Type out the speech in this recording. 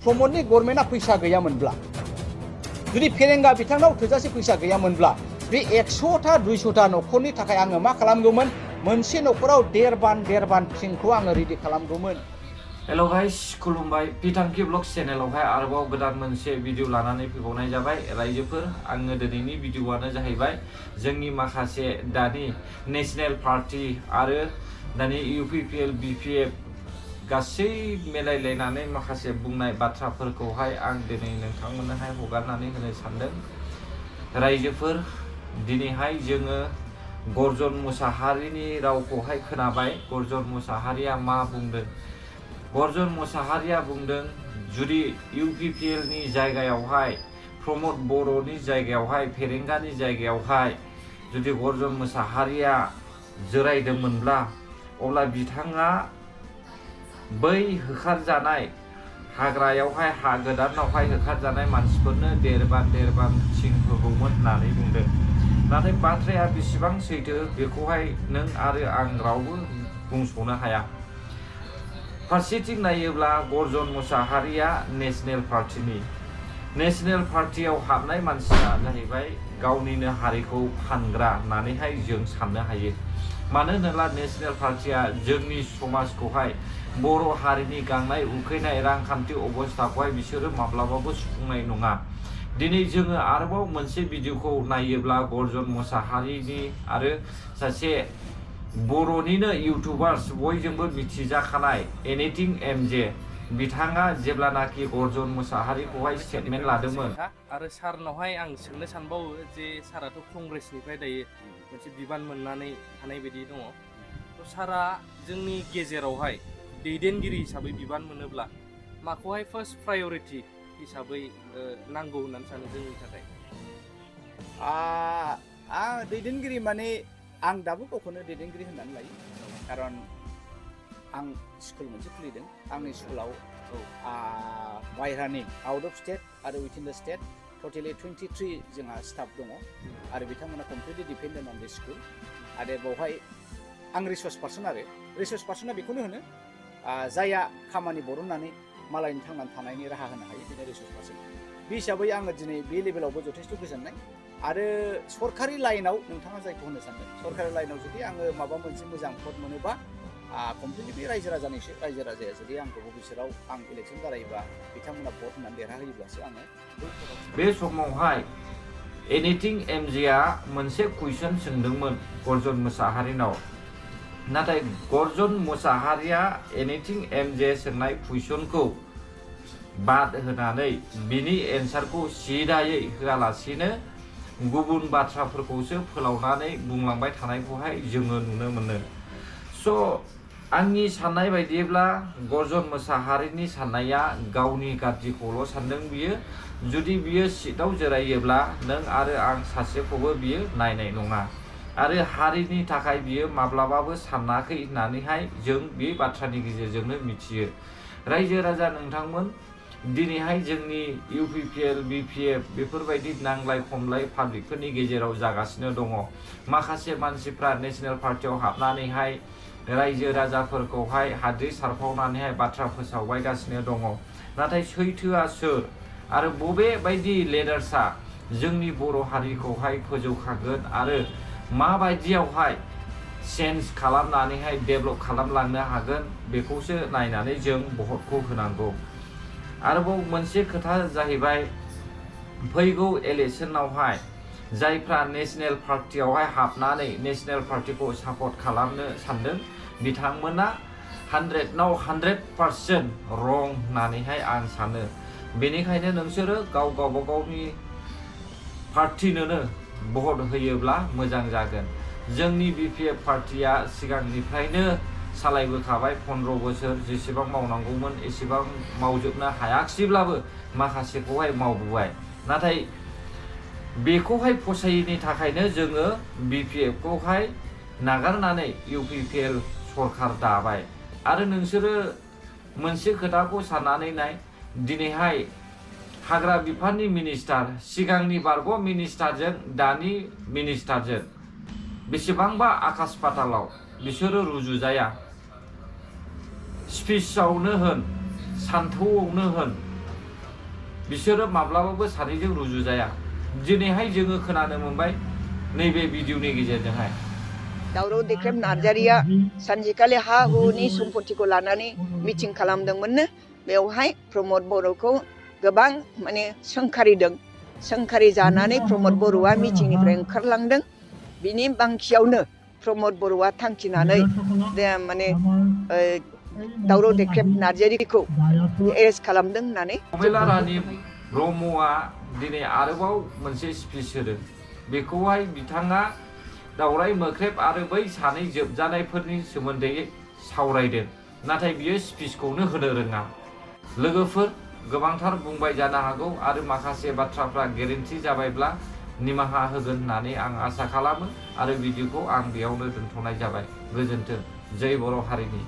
प्रमदनि गभर्नमेन्टआ फैसा गैयामोनब्ला जुदि फेरेंगा बिथांनाव थोजासे फैसा गैयामोनब्ला बे 100टा 200टा न'खरनि थाखाय आङो मा खालामगौमोन मोनसे न'खराव देरबान थिंखौ आङो रेडि खालामगौमोन। हेलो गाइस खुलुमबाय बिथांखि ब्लग चेनेलावहाय आरोबाव गोदान मोनसे भिडिअ लानानै फैबावनाय जाबाय रायजोफोर। आङो दिनैनि भिडिअआनो जाहैबाय जोंनि माखासे दानि नेशनेल पार्टी आरो दानि UPPL BPF गासै मिलायलायनानै माखासे बुंनाय बाथ्राफोरखौहाय आं दिनै नोंथांमोननोहाय हगारनानै होनो सानदों। रायजोफोर दिनैहाय जोङो गर्जन मोसाहारिनि रावखौहाय खोनाबाय। गर्जन मोसाहारिया मा बुंदों? गर्जन मोसाहारिया बुंदों जुदि UPPL नि जायगायावहाय प्रमद बर'नि जायगायावहाय फेरेंगानि जायगायावहाय जुदि गर्जन मोसाहारिया जिरायदोंमोनब्ला अब्ला बिथाङा बै होखारजानाय हाग्रायावहाय हा गोदानावहाय होखारजानाय मानसिफोरनो देरबान थिं होगौमोन होननानै बुंदों। नाथाय बाथ्राया बेसेबां सैथो बेखौहाय नों आरो आं रावबो बुंस'नो हाया। फारसेथिं नायोब्ला गर्जन मोसाहारिया नेशनेल पार्टियाव हाबनाय मानसिया जाहैबाय गावनिनो हारिखौ फानग्रा होननानैहाय जों साननो हायो। मानो होनोब्ला नेशनेल पार्टिया जोंनि समाजखौहाय बर' हारिनि गांनाय उखैनाय रांखान्थि अबस्थाखौहाय बिसोरो माब्लाबाबो सुफुंनाय नङा। दिनै जोङो आरोबाव मोनसे भिडिअखौ नायोब्ला गर्जन मोसाहारिनि आरो सासे बर'निनो इउटुबार्स बयजोंबो मिथिजाखानाय एनिथिं MJ बिथाङा जेब्लानाखि गर्जन मोसाहारिखौहाय स्टेटमेन्ट लादोंमोन। आरो सारनावहाय आं सोंनो सानबावो जे साराथ' कंग्रेसनिफ्राय दायो मोनसे बिबान मोननानै थानाय बायदि दङ। थ' सारा जोंनि गेजेरावहाय दैदेनगिरि हिसाबै बिबान मोनोब्ला माखौहाय फार्स्ट प्रायरिटि हिसाबै नांगौ होननानै सानो जोंनि थाखाय? दैदेनगिरि माने आं दाबो गावखौनो दैदेनगिरि होननानै लायो। खारन आं स्कुल मोनसे खुलिदों। आंनि स्कुलाव बायह्रानि आउट अफ स्टेट आरो उइथिन द स्टेट टटेलि 23 जोंहा स्टाफ दङ आरो बिथांमोना completely dependent on the school. आरो बेवहाय आं रिसर्स पार्सना बेखौनो होनो जायहा खामानि बरननानै मालायनि थांनानै थानायनि राहा होनो हायो बेनो रिसर्स पार्सन। बे हिसाबै आङो दिनै बे लेभेलावबो जथेस्थ' गोजोननाय। आरो सरकारि लाइनाव नोंथाङा जायखौ होनो सानदों सरकारि लाइनाव जुदि आङो माबा मोनसे मोजां पद मोनोबा कमप्लिटलि बे रायजो राजाया जुदि आंखौ भबिष्यताव आं इलेक्सन दारायोबा बिथांमोना भट होनानै देरहाहोयोब्लासो आङो बे समावहाय एनिथिं MJआ मोनसे कुइसन सोंदोंमोन गर्जन मोसाहारिनाव। नाथाय गर्जन मोसाहारिया एनिथिं MJ सोंनाय कुइसनखौ बाद होनानै बिनि एन्सारखौ सिदायै होआलासिनो गुबुन बाथ्राफोरखौसो फोलावनानै बुंलांबाय थानायखौहाय जोङो नुनो मोनो। स' आंनि साननाय बायदिब्ला गर्जन मोसाहारिनि साननाया गावनि गाज्रिखौल' सानदों। बियो जुदि बियो सिटआव जिरायोब्ला नों आरो आं सासेखौबो बियो नायनाय नङा आरो हारिनि थाखाय बियो माब्लाबाबो सानाखै होननानैहाय जों बे बाथ्रानि गेजेरजोंनो मिथियो। रायजो राजा नोंथांमोन दिनैहाय जोंनि UPPL BPF बेफोरबायदि नांलाय खमलाय पाब्लिकफोरनि गेजेराव जागासिनो दङ। माखासे मानसिफ्रा नेशनेल पार्टियाव हाबनानैहाय रायजो राजाफोरखौहाय हाद्रि सारफावनानैहाय बाथ्रा फोसावबायगासिनो दङ। नाथाय सैथोआ सोर आरो बबे बायदि लिडार्सआ जोंनि बर' हारिखौहाय फोजौखांगोन आरो माबायदियावहाय चेन्ज खालामनानैहाय डेभेलप खालामलांनो हागोन बेखौसो नायनानै जों भटखौ होनांगौ। आरोबाव मोनसे खोथा जाहैबाय फैगौ इलेक्सनावहाय जायफ्रा नेशनेल पार्टियावहाय हाबनानै नेशनेल पार्टिखौ सापर्ट खालामनो सानदों बिथांमोना 100आव 100% रं होननानैहाय आं सानो। बेनिखायनो नोंसोरो गावबा गावनि पार्टिनोनो भट होयोब्ला मोजां जागोन। जोंनि BPF पार्टिया सिगांनिफ्रायनो सालायबोखाबाय 15 बोसोर जेसेबां मावनांगौमोन एसेबां मावजोबनो हायाखिसैब्लाबो माखासेखौहाय मावबोबाय। नाथाय बेखौहाय फसायैनि थाखायनो जोङो BPFखौहाय नागारनानै UPPL सरकार दाबाय। आरो नोंसोरो मोनसे खोथाखौ साननानै नाय दिनैहाय हाग्रा बिफाननि मिनिस्टार सिगांनि बारग' मिनिस्टारजों दानि मिनिस्टारजों बेसेबांबा आकाश पातालाव बिसोरो रुजुजाया। स्पिचआवनो होन सान्थौआवनो होन बिसोरो माब्लाबाबो सानैजों रुजुजाया दिनैहाय जोङो खोनानो मोनबाय नैबे भिडिअनि गेजेरजोंहाय दावराव देख्रेब नार्जारिया सानसेखालि हा हुनि सम्पतिखौ लानानै मिटिं खालामदोंमोननो बेवहाय प्रमद बर'खौ गोबां माने सोंखारि जानानै प्रमद बर'आ मिटिंनिफ्राय ओंखारलांदों बिनि बांखियावनो प्रमद बर'आ थांखिनानै माने दावराव देख्रेब नार्जारिखौ एरेस्ट खालामदों होननानै कमला रानी ब्रह्मआ दिनै आरोबाव मोनसे स्पिच होदों बेखौहाय बिथाङा दावराय मोख्रेब आरो बै सानै जोबजानायफोरनि सोमोन्दै सावरायदों नाथाय बियो स्पिचखौनो होनो रोङा लोगोफोर गोबांथार बुंबाय जानो हागौ आरो माखासे बाथ्राफ्रा गेरेन्टि जाबायब्ला निमाहा होगोन होननानै आं आसा खालामो आरो भिडिअखौ आं बेयावनो दोनथ'नाय जाबाय गोजोन्थों जय बर' हारिनि